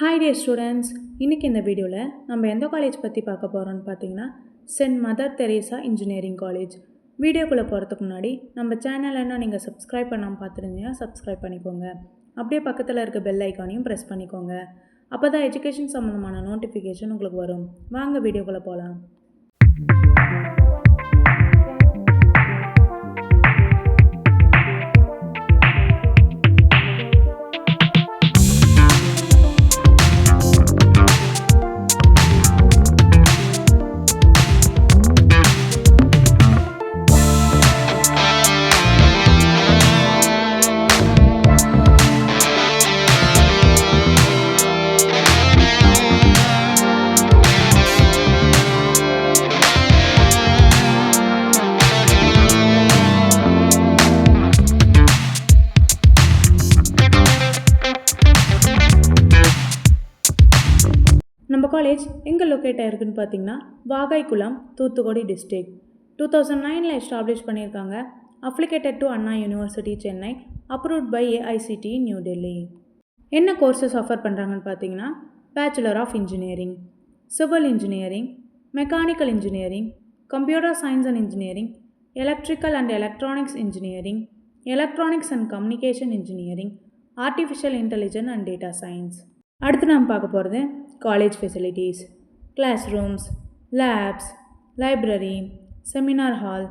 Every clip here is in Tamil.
ஹாய் டே ஸ்டூடெண்ட்ஸ், இன்றைக்கி இந்த வீடியோவில் நம்ம எந்த காலேஜ் பற்றி பார்க்க போகிறோம்னு பார்த்தீங்கன்னா saint Mother Teresa engineering college. வீடியோக்குள்ளே போகிறதுக்கு முன்னாடி நம்ம சேனலை இன்னும் நீங்கள் சப்ஸ்கிரைப் பண்ணாமல் பார்த்துருந்தீங்கன்னா சப்ஸ்கிரைப் பண்ணிக்கோங்க. அப்படியே பக்கத்தில் இருக்க பெல் ஐக்கானையும் ப்ரெஸ் பண்ணிக்கோங்க. அப்போ தான் எஜுகேஷன் சம்மந்தமான நோட்டிஃபிகேஷன் உங்களுக்கு வரும். வாங்க வீடியோக்குள்ளே போகலாம். நம்ம காலேஜ் எங்கே லொக்கேட் ஆகிருக்குன்னு பார்த்தீங்கன்னா வாகைக்குளம், தூத்துக்குடி டிஸ்ட்ரிக்ட். 2009 எஸ்டாப்ளிஷ் பண்ணியிருக்காங்க. Affiliated to Anna university Chennai, approved by AICTE New Delhi. என்ன கோர்சஸ் ஆஃபர் பண்ணுறாங்கன்னு பார்த்தீங்கன்னா bachelor of engineering, civil engineering, mechanical engineering, computer science and engineering, electrical and electronics engineering, electronics and communication engineering, artificial intelligence and data science. அடுத்து நாம் பார்க்க போகிறது college facilities, class rooms, labs, library, seminar hall,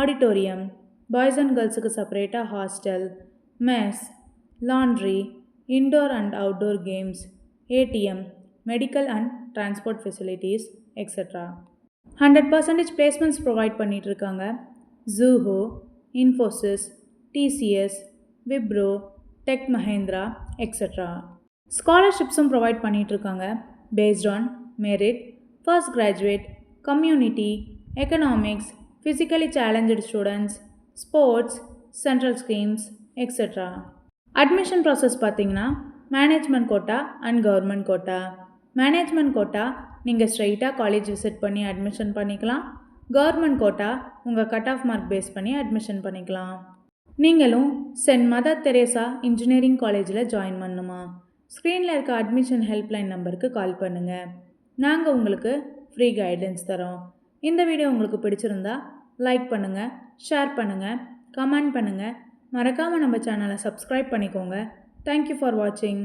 auditorium, boys and கேர்ள்ஸுக்கு செப்பரேட்டாக hostel, mess, laundry, indoor and outdoor games, ATM, medical and transport facilities etcetera. 100% placements provide பண்ணிகிட்ருக்காங்க. Zoho, Infosys, TCS, Wipro, Tech Mahindra etcetera. ஸ்காலர்ஷிப்ஸும் ப்ரொவைட் பண்ணிகிட்ருக்காங்க. Based on merit, first graduate, community, economics, physically challenged students, sports, central schemes etcetera. Admission process பார்த்தீங்கன்னா management quota and government quota. Management quota நீங்கள் ஸ்ட்ரைட்டாக காலேஜ் விசிட் பண்ணி அட்மிஷன் பண்ணிக்கலாம். கவர்மெண்ட் கோட்டா உங்கள் கட் ஆஃப் மார்க் பேஸ் பண்ணி அட்மிஷன் பண்ணிக்கலாம். நீங்களும் சென்ட் மதர் தெரேசா இன்ஜினியரிங் காலேஜில் ஜாயின் பண்ணணுமா? ஸ்க்ரீனில் இருக்க அட்மிஷன் ஹெல்ப்லைன் நம்பருக்கு கால் பண்ணுங்கள். நாங்கள் உங்களுக்கு ஃப்ரீ கைடன்ஸ் தரோம். இந்த வீடியோ உங்களுக்கு பிடிச்சிருந்தா லைக் பண்ணுங்கள், ஷேர் பண்ணுங்கள், கமெண்ட் பண்ணுங்கள். மறக்காமல் நம்ம சேனலை சப்ஸ்கிரைப் பண்ணிக்கோங்க. தேங்க்யூ ஃபார் வாட்சிங்.